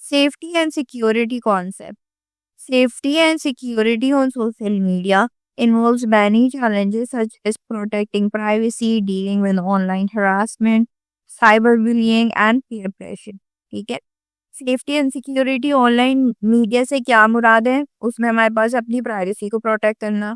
Safety and security concept. Safety and security on social media involves many challenges such as protecting privacy, dealing with online harassment, cyberbullying, and peer pressure. ठीक है, safety and security online media से क्या मुराद है? उसमें हमारे पास अपनी privacy को protect करना,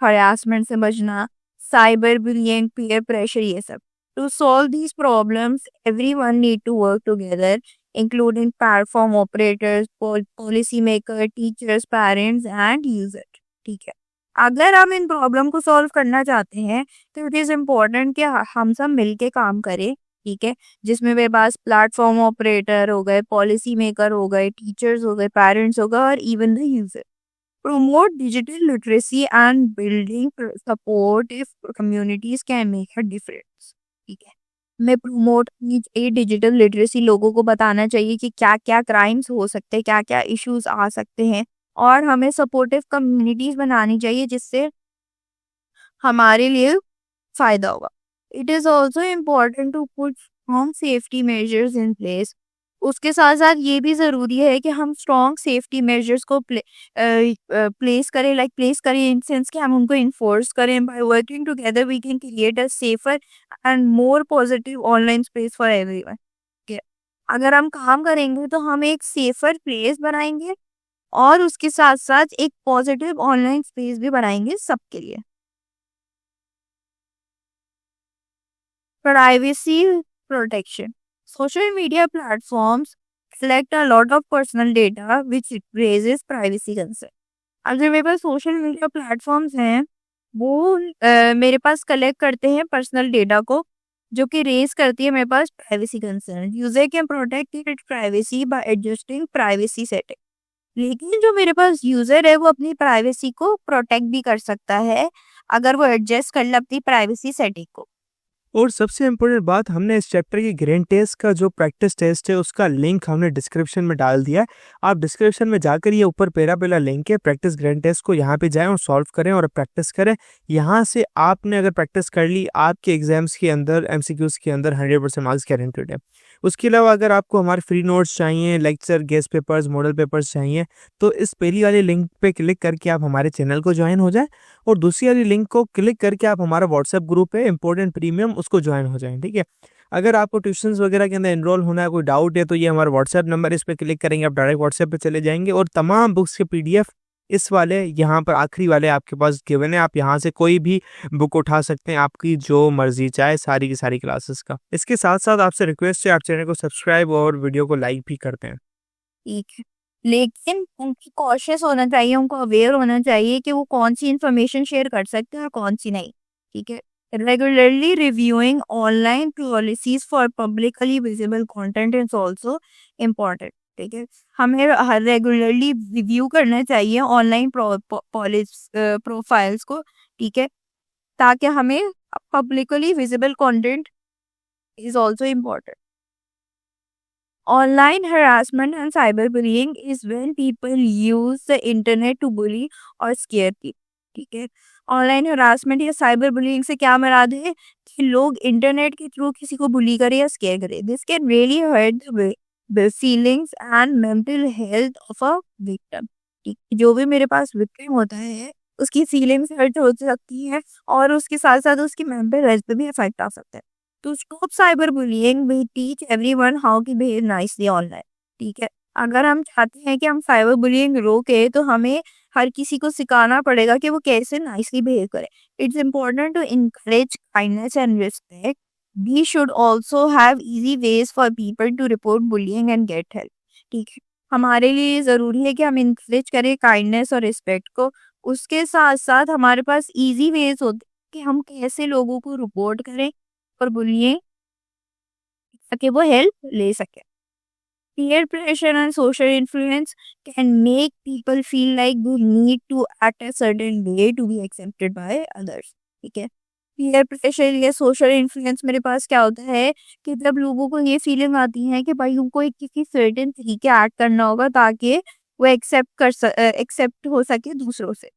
हरासमेंट से बचना, साइबर बुलिंग, पीयर प्रेशर, ये सब. To solve these problems everyone need to work together, including platform operators, policy maker, teachers, parents and user. ठीक है, अगर हम इन प्रॉब्लम को सॉल्व करना चाहते हैं तो इट इज इम्पोर्टेंट कि हम सब मिलके काम करें. ठीक है, जिसमें मेरे पास प्लेटफॉर्म ऑपरेटर हो गए, पॉलिसी मेकर हो गए, टीचर्स हो गए, पेरेंट्स हो गए और even the user. Promote digital literacy and building supportive communities can make a difference. ठीक है, में प्रमोट करनी चाहिए डिजिटल लिटरेसी. लोगों को बताना चाहिए कि क्या क्या क्राइम्स हो सकते हैं, क्या क्या इश्यूज आ सकते हैं, और हमें सपोर्टिव कम्युनिटीज बनानी चाहिए जिससे हमारे लिए फायदा होगा. It is also important to put strong safety measures in place. उसके साथ साथ ये भी ज़रूरी है कि हम स्ट्रॉन्ग सेफ्टी मेजर्स को प्लेस करें इन सेंस कि हम उनको इन्फोर्स करें. By working together we can create a safer and more positive online space for everyone. अगर हम काम करेंगे तो हम एक सेफर प्लेस बनाएंगे और उसके साथ साथ एक पॉजिटिव ऑनलाइन स्पेस भी बनाएंगे सबके लिए. Privacy protection. Social media platforms collect a lot of personal data which raises privacy concern. अब जो मेरे पास सोशल मीडिया प्लेटफॉर्म्स हैं वो मेरे पास कलेक्ट करते हैं पर्सनल डेटा को, जो कि रेज करती है मेरे पास privacy concern. User can protect it privacy by adjusting privacy setting. लेकिन जो मेरे पास यूजर है वो अपनी प्राइवेसी को प्रोटेक्ट भी कर सकता है अगर वो एडजस्ट कर ले अपनी प्राइवेसी सेटिंग को. और सबसे इम्पोर्टेंट बात, हमने इस चैप्टर की ग्रैंड टेस्ट का जो प्रैक्टिस टेस्ट है उसका लिंक हमने डिस्क्रिप्शन में डाल दिया है. आप डिस्क्रिप्शन में जाकर ये ऊपर पहला लिंक है प्रैक्टिस ग्रैंड टेस्ट को, यहाँ पे जाएं और सॉल्व करें और प्रैक्टिस करें. यहाँ से आपने अगर प्रैक्टिस कर ली, आपके एग्जाम्स के अंदर एमसीक्यूज के अंदर 100% मार्क्स गारंटेड है. उसके अलावा अगर आपको हमारे फ्री नोट्स चाहिए, lecture, guest papers, model papers चाहिए, तो इस पहली वाली लिंक पे क्लिक करके आप हमारे चैनल को ज्वाइन हो जाएं और दूसरी वाली लिंक को क्लिक करके आप हमारा व्हाट्सएप ग्रुप है इम्पोर्टेंट प्रीमियम, उसको ज्वाइन हो जाएं. ठीक है, अगर आपको ट्यूशंस वगैरह के अंदर एनरोल होना है, कोई डाउट है, तो ये हमारा व्हाट्सएप नंबर, इस पर क्लिक करेंगे आप डायरेक्ट व्हाट्सएप पे चले जाएंगे और तमाम बुक्स के पीडीएफ इस वाले यहाँ पर आखिरी वाले आपके पास गिवन है. आप यहाँ से कोई भी बुक उठा सकते हैं, आपकी जो मर्जी चाहे, सारी की सारी क्लासेस का. इसके साथ साथ आपसे रिक्वेस्ट है, आप चैनल को सब्सक्राइब और वीडियो को लाइक भी करते हैं. ठीक है, लेकिन उनको कॉशियस होना चाहिए, उनको अवेयर होना चाहिए कि वो कौन सी इंफॉर्मेशन शेयर कर सकते हैं और कौन सी नहीं. ठीक है, regularly reviewing online policies for publicly visible content is also important. ठीक है, हमें रेगुलरली रिव्यू करना चाहिए ऑनलाइन प्रोफाइल्स को. ठीक है, ताकि हमें publicly visible content is also important. Online harassment and cyberbullying is when people use the internet to bully or scare people. ठीक है, ऑनलाइन हरासमेंट या साइबर बुलिंग से क्या मुराद है कि लोग इंटरनेट के थ्रू किसी को बुली करे या स्केयर करे. This can really hurt the feelings and mental health of a victim. ठीक, जो भी मेरे पास विक्टिम होता है उसकी फीलिंग्स हर्ट हो सकती है और उसके साथ साथ उसकी मेंटल हेल्थ पे भी इफेक्ट आ सकता है. To stop cyberbullying, we teach everyone how to behave nicely online. ठीक है, अगर हम चाहते हैं कि हम साइबर बुलिंग रोके तो हमें हर किसी को सिखाना पड़ेगा कि वो कैसे नाइसली बिहेव करे. It's important to encourage kindness and respect. We should also have easy ways for people to report bullying and get help. ठीक है, हमारे लिए ज़रूरी है कि हम इंकरेज करें काइंडनेस और रिस्पेक्ट को. उसके साथ साथ हमारे पास इजी वेज होते हैं कि हम कैसे लोगों को रिपोर्ट करें और बुलिए ताकि वो हेल्प ले सके. Peer pressure and social influence can make people feel like they need to act a certain way to be accepted by others. ठीक है, peer pressure या social influence मेरे पास क्या होता है कि जब लोगों को ये फीलिंग आती है कि भाई उनको एक किसी सर्टेन तरीके एक्ट करना होगा ताकि वो एक्सेप्ट हो सके दूसरों से.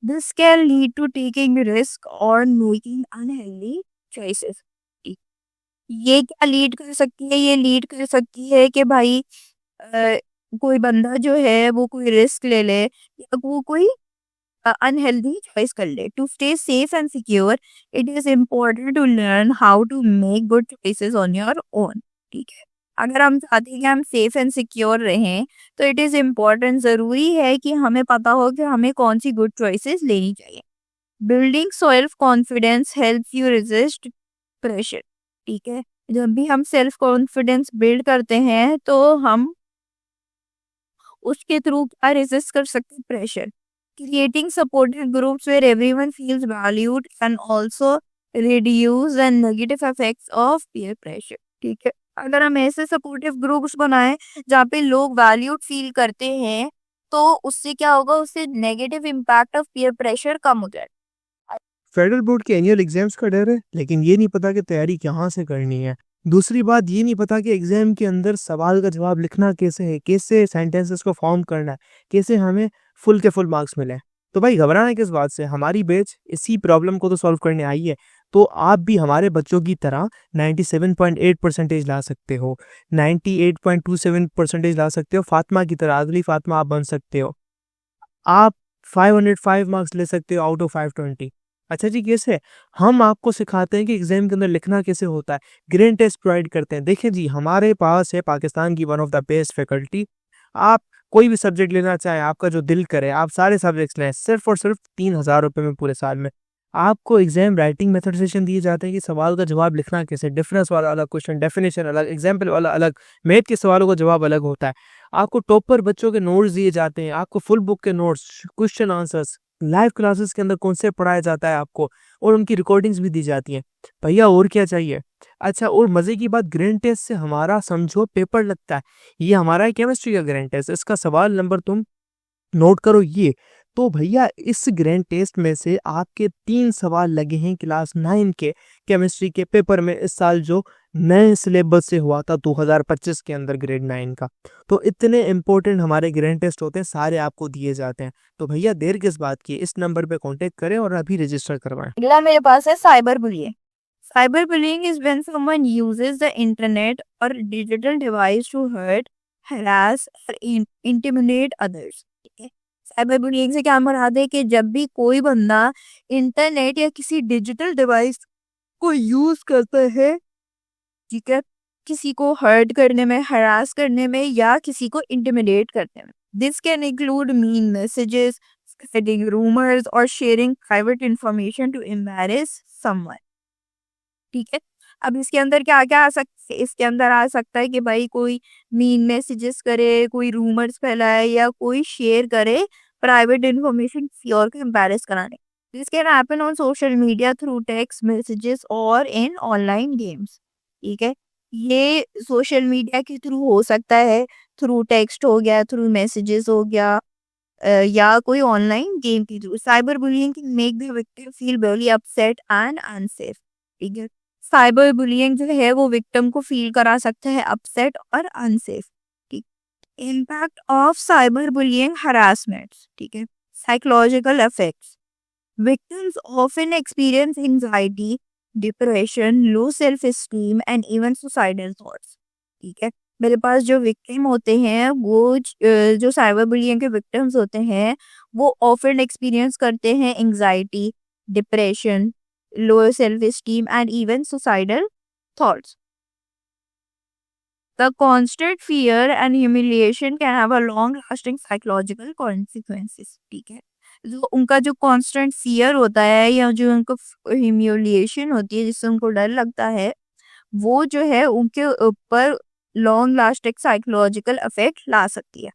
This can lead to taking risk or making unhealthy choices. ये क्या लीड कर सकती है? ये लीड कर सकती है कि भाई कोई बंदा जो है वो कोई रिस्क ले ले या वो कोई अनहेल्दी चॉइस कर ले। To stay safe and secure it is important to learn how to make good choices on your own. ठीक है, अगर हम चाहते हैं कि हम सेफ एंड सिक्योर रहें तो इट इज इम्पोर्टेंट, जरूरी है कि हमें पता हो कि हमें कौन सी गुड चॉइसेस लेनी चाहिए। Building self confidence help you resist pressure. ठीक है, जब भी हम सेल्फ कॉन्फिडेंस बिल्ड करते हैं तो हम उसके थ्रू क्या रेजिस्ट कर सकते हैं, pressure. Creating supportive groups where everyone feels valued and also reduce the negative effects of peer pressure. ठीक है, अगर हम ऐसे सपोर्टिव ग्रुप्स बनाएं जहाँ पे लोग वैल्यूड फील करते हैं तो उससे क्या होगा, उससे negative impact of peer pressure कम हो जाएगा। फेडरल बोर्ड के एनुअल एग्जाम्स का डर है, लेकिन ये नहीं पता कि तैयारी कहाँ से करनी है। दूसरी बात ये नहीं पता कि एग्जाम के अंदर सवाल का जवाब लिखना कैसे है, कैसे सेंटेंसेस को फॉर्म करना है, कैसे हमें फुल के फुल मार्क्स मिले। तो भाई घबराना किस बात से, हमारी बैच इसी प्रॉब्लम को तो सॉल्व करने आई है। तो आप भी हमारे बच्चों की तरह 97.8 परसेंटेज ला सकते हो, 98.27 परसेंटेज ला सकते हो, फातिमा की तरह, अगली फातिमा आप बन सकते हो। आप 505 मार्क्स ले सकते हो आउट ऑफ 520। अच्छा जी, कैसे? हम आपको सिखाते हैं कि एग्जाम के अंदर लिखना कैसे होता है, ग्रेड टेस्ट प्रोवाइड करते हैं। देखिए जी, हमारे पास है पाकिस्तान की one of the best faculty. आप कोई भी सब्जेक्ट लेना चाहें, आपका जो दिल करे, आप सारे सब्जेक्ट्स लें, सिर्फ और सिर्फ 3,000 रुपये में पूरे साल में। आपको एग्जाम राइटिंग मेथड सेशन दिए जाते हैं कि सवाल का जवाब लिखना कैसे, डिफरेंस वाला अलग क्वेश्चन, डेफिनेशन अलग, एग्जाम्पल वाला अलग, मैथ के सवालों का जवाब अलग होता है। आपको टॉपर बच्चों के नोट्स दिए जाते हैं, आपको फुल बुक के notes, question answers, live classes के अंदर कॉन्सेप्ट पढ़ाया जाता है आपको, और उनकी रिकॉर्डिंग्स भी दी जाती हैं। भैया और क्या चाहिए? अच्छा, और मजे की बात, ग्रैंड टेस्ट से हमारा समझो पेपर लगता है। ये हमारा है केमिस्ट्री का ग्रैंड टेस्ट, इसका सवाल नंबर तुम नोट करो ये। तो भैया इस ग्रैंड टेस्ट में से आपके 3 सवाल लगे हैं क्लास 9 के केमिस्ट्री के पेपर में, इस साल जो नए सिलेबस से हुआ था 2025 के अंदर ग्रेड 9 का। तो इतने इंपॉर्टेंट हमारे ग्रैंड टेस्ट होते हैं, सारे आपको दिए जाते हैं। तो भैया देर किस बात की, इस नंबर पे कांटेक्ट करें और अभी रजिस्टर करवाएं। अगला मेरे पास है cyber bullying. Cyber bullying is when someone uses the internet और digital device to hurt, harass और इंटिमिडेट अदर्स। ठीक है, साइबर बुलिंग से क्या मुराद है कि जब भी कोई बंदा इंटरनेट या किसी डिजिटल डिवाइस को यूज करता है, ठीक है, किसी को हर्ट करने में, हरास करने में या किसी को इंटिमिडेट करने में। This can include mean messages, spreading rumors or sharing private information to embarrass someone। ठीक है, अब इसके अंदर क्या क्या आ सकता है, इसके अंदर आ सकता है कि भाई कोई मीन मैसेजेस करे, कोई रूमर्स फैलाए या कोई शेयर करे प्राइवेट इंफॉर्मेशन किसी और को एम्बैरेस कराने। This can happen on social media through text messages और इन ऑनलाइन गेम्स। ठीक है, ये सोशल मीडिया के थ्रू हो सकता है, थ्रू टेक्स्ट हो गया, थ्रू मैसेजेस हो गया, या कोई ऑनलाइन गेम के through. Cyber bullying can make the victim feel very upset and unsafe. ठीक है, साइबर बुलिंग जो है वो विक्टिम को फील करा सकता है अपसेट और अनसेफ। ठीक, impact of cyber bullying, harassment. ठीक है, psychological effects, victims often experience anxiety, depression, low self-esteem and even suicidal thoughts। ठीक है, मेरे पास जो विक्टिम होते हैं वो जो साइबर बुलिंग के विक्टिम्स होते हैं वो ऑफन एक्सपीरियंस करते हैं anxiety, depression, low self esteem and even suicidal thoughts. The constant fear and humiliation can have a long lasting psychological consequences। ठीक है, जो उनका जो कांस्टेंट फियर होता है या जो उनको ह्यूमिलिएशन होती है जिससे उनको डर लगता है, वो जो है उनके ऊपर लॉन्ग लास्टिंग साइकोलॉजिकल इफेक्ट ला सकती है।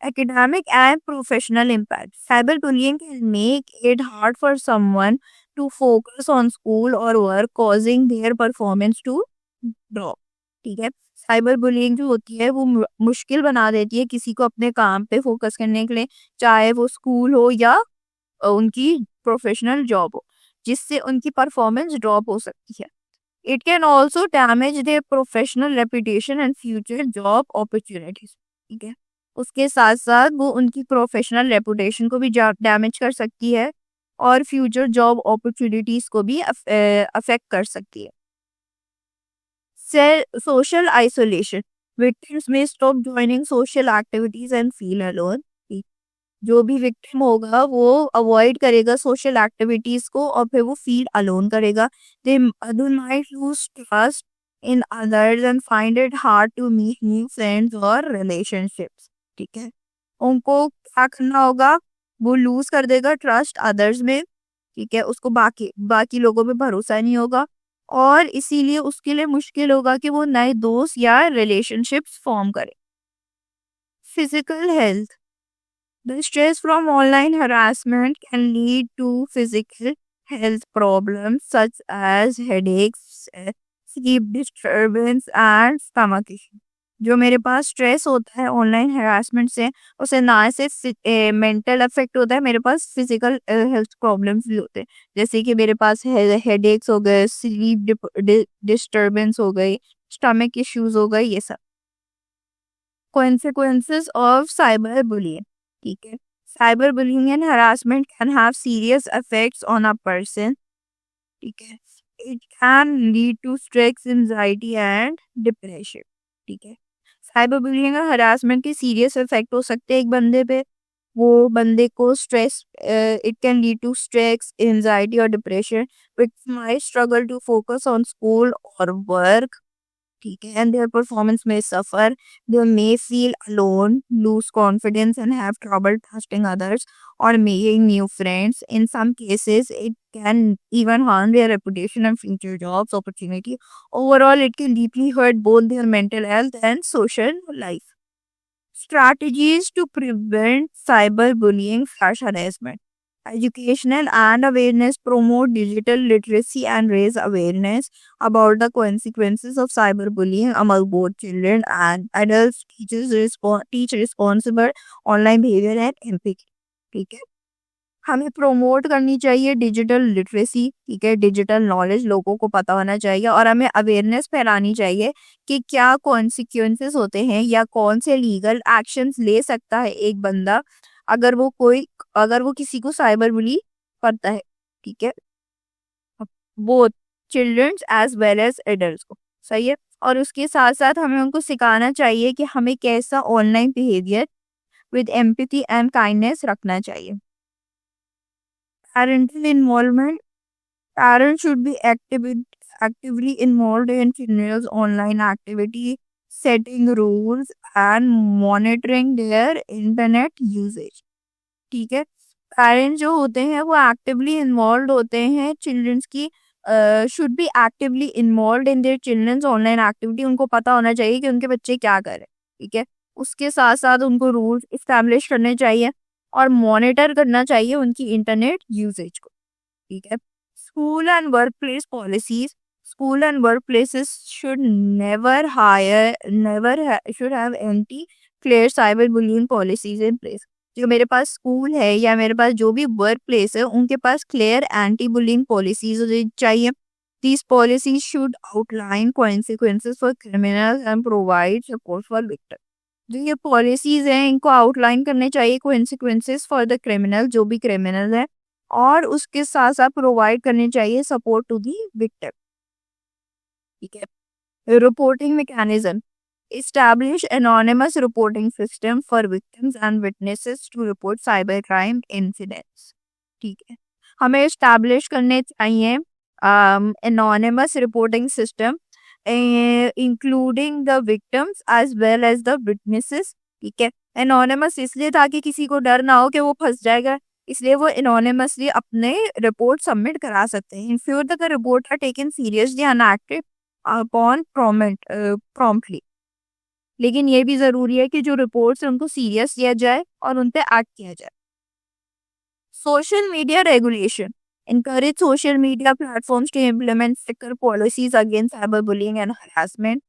Academic and professional impact, cyber bullying can make it hard for someone to focus on school or work, causing their performance to drop। ठीक है, साइबर बुलिंग जो होती है वो मुश्किल बना देती है किसी को अपने काम पे फोकस करने के लिए, चाहे वो स्कूल हो या उनकी प्रोफेशनल जॉब हो, जिससे उनकी परफॉर्मेंस ड्रॉप हो सकती है। It can also damage their professional reputation and future job opportunities. ठीक है, उसके साथ साथ वो उनकी प्रोफेशनल रेपुटेशन को भी डैमेज कर सकती है और फ्यूचर जॉब अपॉर्चुनिटीज को भी अफेक्ट कर सकती है। सोशल आइसोलेशन, विक्टिम्स में stop joining social activities and feel alone. जो भी विक्टिम होगा वो अवॉइड करेगा सोशल एक्टिविटीज को और फिर वो फील अलोन करेगा। They might lose trust in others and find it hard to meet new friends और रिलेशनशिप्स। ठीक है, उनको क्या करना होगा, वो लूज कर देगा ट्रस्ट अदर्स में। ठीक है, उसको बाकी बाकी लोगों पे भरोसा नहीं होगा और इसीलिए उसके लिए मुश्किल होगा कि वो नए दोस्त या रिलेशनशिप्स फॉर्म करे। Physical health, the stress from online harassment can lead to physical health problems such as headaches, sleep disturbance and stomach issue। जो मेरे पास स्ट्रेस होता है ऑनलाइन हरासमेंट से, उसे ना सिर्फ मेंटल अफेक्ट होता है, मेरे पास फिजिकल हेल्थ प्रॉब्लम्स भी होते हैं। जैसे कि मेरे पास हेडेक्स हो गए, स्लीप डिस्टर्बेंस हो गई, स्टमक इश्यूज हो गए, ये सब। Consequences of cyberbullying। ठीक है, cyberbullying and harassment can have serious effects on a person। ठीक है, it can lead to stress, anxiety and depression। ठीक है, साइबरबुलिंग और हरासमेंट के सीरियस इफेक्ट हो सकते हैं एक बंदे पे। वो बंदे को stress, it can lead to stress, anxiety और depression, which might struggle to focus on school और वर्क। ठीक है, and their performance may suffer, they may feel alone, lose confidence and have trouble trusting others or making new friends। In some cases it can even harm their reputation and future jobs opportunity। Overall it can deeply hurt both their mental health and social life। Strategies to prevent cyberbullying/harassment: educational and awareness, promote digital literacy and raise awareness about the consequences of cyberbullying among both children and adults। Teach responsible online behavior and empathy। ठीक है, हमें promote करनी चाहिए digital literacy. ठीक है, digital knowledge लोगों को पता होना चाहिए और हमें अवेयरनेस फैलानी चाहिए कि क्या कॉन्सिक्वेंसेस होते हैं या कौन से लीगल एक्शंस ले सकता है एक बंदा अगर वो किसी को साइबर बुली करता है। ठीक है, both childrens as well as adults को। सही है, और उसके साथ साथ हमें उनको सिखाना चाहिए कि हमें कैसा online behaviour with empathy and kindness रखना चाहिए। Parental involvement: parents should be actively involved in children's online activity, setting rules and monitoring their internet usage। ठीक है, पेरेंट्स जो होते हैं वो एक्टिवली इन्वॉल्व होते हैं चिल्ड्रंस की, should be actively involve in their childrens online activity. उनको पता होना चाहिए कि उनके बच्चे क्या कर रहे हैं। ठीक है, उसके साथ साथ उनको रूल्स इस्टेब्लिश करने चाहिए और मॉनिटर करना चाहिए उनकी इंटरनेट यूजेज को। ठीक है, school and work place policies: school and work places should should have anti clear cyber bullying policies in place. जो मेरे पास स्कूल है या मेरे पास जो भी वर्क प्लेस है उनके पास क्लियर एंटी बुलिंग पॉलिसीज चाहिए। These policies should outline consequences for criminals and provide support for victims। जो ये पॉलिसीज हैं इनको आउटलाइन करने चाहिए कॉन्सिक्वेंसेस फॉर द क्रिमिनल, जो भी क्रिमिनल है, और उसके साथ साथ प्रोवाइड करने चाहिए सपोर्ट टू दी विक्टिम। ठीक है, reporting mechanism: establish anonymous reporting system for victims and witnesses to report cyber crime incidents। ठीक है, हमें एस्टैब्लिश करने चाहिए anonymous reporting system including the victims as well as the witnesses. ठीक है, anonymous इसलिए ताकि किसी को डर ना हो कि वो फंस जाएगा, इसलिए वो एनोनिमसली अपने रिपोर्ट सबमिट करा सकते हैं। Ensure the report are taken seriously and acted upon promptly. लेकिन ये भी जरूरी है कि जो रिपोर्ट्स हैं उनको सीरियस लिया जाए और उन पे एक्ट किया जाए। Social media regulation: encourage social media platforms to implement stricter policies against cyberbullying and harassment।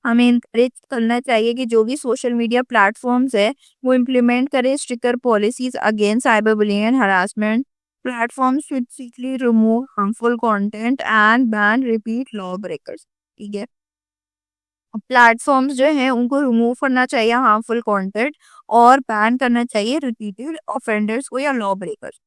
हमें इंकरेज करना चाहिए कि जो भी सोशल मीडिया प्लेटफॉर्म्स है वो इम्प्लीमेंट करें stricter policies against cyber bullying and harassment. Platforms should strictly remove harmful content and ban repeat law breakers. ठीक है, प्लेटफॉर्म्स जो हैं उनको रिमूव करना चाहिए हार्मफुल कंटेंट और बैन करना चाहिए रिपीटेड ऑफेंडर्स को या लॉ ब्रेकर्स।